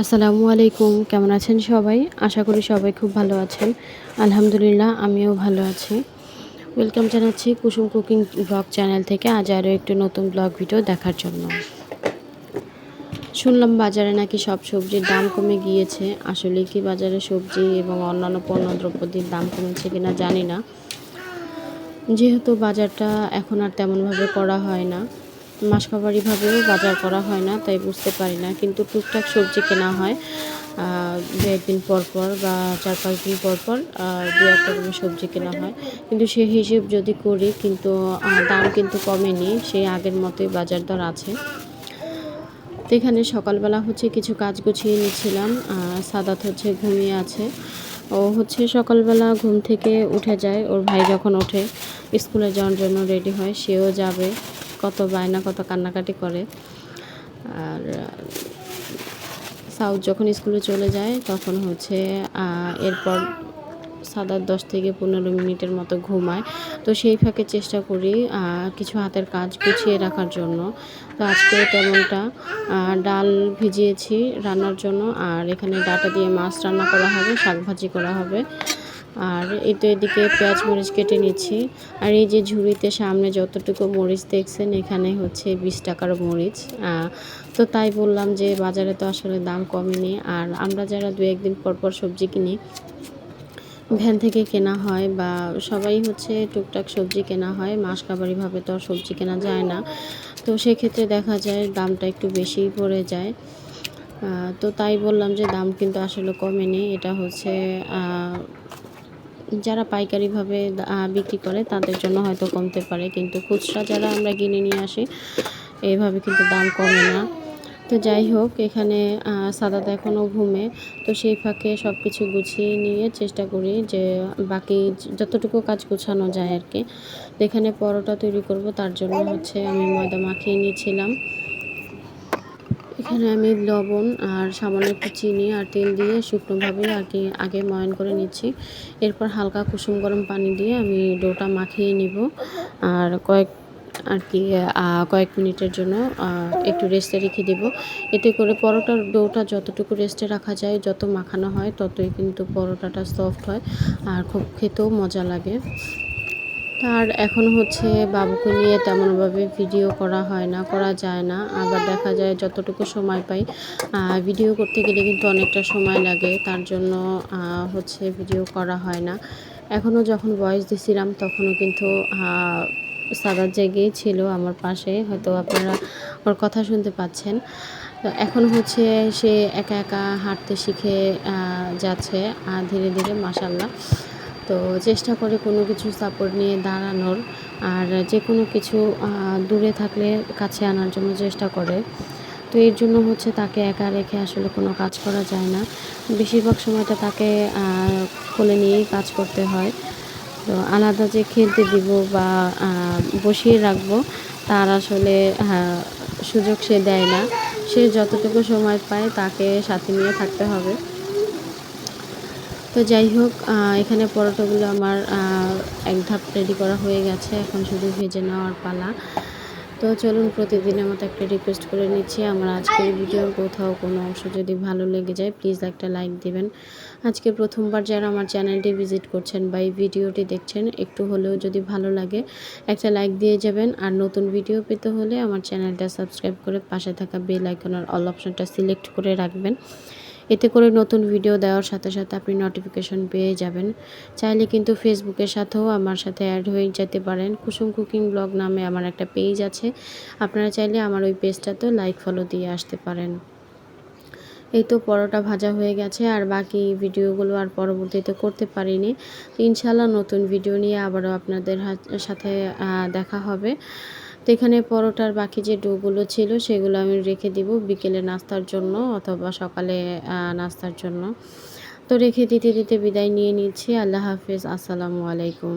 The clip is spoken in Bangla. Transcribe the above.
আসসালামু আলাইকুম। কেমন আছেন সবাই? আশা করি সবাই খুব ভালো আছেন। আলহামদুলিল্লাহ আমিও ভালো আছি। ওয়েলকাম জানাচ্ছি কুসুম কুকিং ব্লগ চ্যানেল থেকে আজ আরও একটি নতুন ব্লগ ভিডিও দেখার জন্য। শুনলাম বাজারে নাকি সব সবজির দাম কমে গিয়েছে। আসলে কি বাজারে সবজি এবং অন্যান্য পণ্যদ্রব্যের দাম কমেছে কিনা জানি না। যেহেতু বাজারটা এখন আর তেমনভাবে করা হয় না, মাসকাবারিভাবেও বাজার করা হয় না, তাই বুঝতে পারি না। কিন্তু টুকটাক সবজি কেনা হয় ২-১ দিন পর পর বা ৪-৫ দিন পর পর ২-১ রকমের সবজি কেনা হয়। কিন্তু সে হিসেব যদি করি কিন্তু দাম কিন্তু কমেনি, সেই আগের মতোই বাজার দর আছে। তো এখানে সকালবেলা কিছু কাজ গুছিয়ে নিচ্ছিলাম। সাদাত ঘুমিয়ে আছে। ও সকালবেলা ঘুম থেকে উঠে যায়। ওর ভাই যখন ওঠে স্কুলে যাওয়ার জন্য রেডি হয়, সেও যাবে। কত বায়না, কত কান্নাকাটি করে। আর সাউথ যখন স্কুলে চলে যায় তখন এরপর সাদাত ১০ থেকে ১৫ মিনিটের মতো ঘুমায়। তো সেই ফাঁকে চেষ্টা করি কিছু হাতের কাজ গুছিয়ে রাখার জন্য। তো আজকে তেমনটা ডাল ভিজিয়েছি রান্নার জন্য, আর এখানে ডাঁটা দিয়ে মাছ রান্না করা হবে, শাক ভাজি করা হবে। আর এদিকে পেঁয়াজ মরিচ কেটে নিচ্ছি। আর এই যে ঝুড়িতে সামনে যতটুকু মরিচ দেখছেন, এখানে ২০ টাকার মরিচ। তো তাই বললাম যে বাজারে তো আসলে দাম কমেনি। আর আমরা যারা ২-১ দিন পর পর সবজি কিনি, ভ্যান থেকে কেনা হয় বা সবাই টুকটাক সবজি কেনা হয়, মাসকাবারিভাবে তো আর সবজি কেনা যায় না। তো সেক্ষেত্রে দেখা যায় দামটা একটু বেশিই পড়ে যায়। তো তাই বললাম যে দাম কিন্তু আসলে কমেনি। এটা যারা পাইকারিভাবে বিক্রি করে তাদের জন্য হয়তো কমতে পারে, কিন্তু খুচরা যারা আমরা কিনে নিয়ে আসি এইভাবে কিন্তু দাম কমে না। তো যাই হোক, এখানে সাদাত এখনও ঘুমে। তো সেই ফাঁকে সব কিছু গুছিয়ে নিয়ে চেষ্টা করি যে বাকি যতটুকু কাজ গোছানো যায় আর কি। তো এখানে পরোটা তৈরি করব, তার জন্য আমি ময়দা মাখিয়ে নিয়েছিলাম। এখানে আমি লবণ আর সামান্য একটু চিনি আর তেল দিয়ে শুকনোভাবে আর কি আগে ময়ান করে নিচ্ছি। এরপর হালকা কুসুম গরম পানি দিয়ে আমি ডোটা মাখিয়ে নিব। আর কয়েক মিনিটের জন্য একটু রেস্টে রেখে দেব। এতে করে পরোটার ডোটা যতটুকু রেস্টে রাখা যায়, যত মাখানো হয় ততই কিন্তু পরোটাটা সফট হয় আর খুব খেতেও মজা লাগে। আর এখন বাবুকে নিয়ে তেমনভাবে ভিডিও করা হয় না, করা যায় না। আবার দেখা যায় যতটুকু সময় পাই ভিডিও করতে গেলে কিন্তু অনেকটা সময় লাগে, তার জন্য ভিডিও করা হয় না। এখনও যখন ভয়েস দিছিলাম তখনও কিন্তু সাদাত জেগেই ছিল আমার পাশে, হয়তো আপনারা ওর কথা শুনতে পাচ্ছেন। তো এখন সে একা একা হাঁটতে শিখে যাচ্ছে ধীরে ধীরে, মাশাআল্লাহ। তো চেষ্টা করে কোনো কিছু সাপোর্ট নিয়ে দাঁড়ানোর, আর যে কোনো কিছু দূরে থাকলে কাছে আনার জন্য চেষ্টা করে। তো এর জন্য তাকে একা রেখে আসলে কোনো কাজ করা যায় না। বেশিরভাগ সময়টা তাকে কোলে নিয়েই কাজ করতে হয়। তো আলাদা যে খেলতে দিব বা বসিয়ে রাখবো তার আসলে সুযোগ সে দেয় না। সে যতটুকু সময় পায় তাকে সাথে নিয়ে থাকতে হবে। তো যাই হোক, এখানে পরোটাগুলো আমার এক ধাপ রেডি করা হয়ে গেছে, এখন শুধু ভেজে নেওয়ার পালা। তো চলুন, প্রতিদিনের মতো একটা রিকোয়েস্ট করে নিচ্ছি, আমার আজকের ভিডিওর কোথাও কোনো অংশ যদি ভালো লেগে যায় প্লিজ একটা লাইক দিবেন। আজকে প্রথমবার যারা আমার চ্যানেলটি ভিজিট করছেন বা এই ভিডিওটি দেখছেন, একটু হলেও যদি ভালো লাগে একটা লাইক দিয়ে যাবেন। আর নতুন ভিডিও পেতে হলে আমার চ্যানেলটা সাবস্ক্রাইব করে পাশে থাকা বেল আইকনের অল অপশনটা সিলেক্ট করে রাখবেন। এতে করে নতুন ভিডিও দেওয়ার সাথে সাথে আপনি নোটিফিকেশন পেয়ে যাবেন। চাইলে কিন্তু ফেসবুকের সাথেও আমার সাথে অ্যাড হয়ে যেতে পারেন। কুসুম কুকিং ব্লগ নামে আমার একটা পেজ আছে, আপনারা চাইলে আমার ওই পেজটাতেও লাইক ফলো দিয়ে আসতে পারেন। এই তো পরোটা ভাজা হয়ে গেছে, আর বাকি ভিডিওগুলো আর পরবর্তীতে করতে পারিনি। তো ইনশাআল্লাহ নতুন ভিডিও নিয়ে আবারও আপনাদের সাথে দেখা হবে। তো এখানে পরোটার বাকি যে ডোগুলো ছিল সেগুলো আমি রেখে দিব বিকেলে নাস্তার জন্য অথবা সকালে নাস্তার জন্য। তো রেখে দিতে দিতে বিদায় নিয়ে নিচ্ছি। আল্লাহ হাফেজ, আসসালামু আলাইকুম।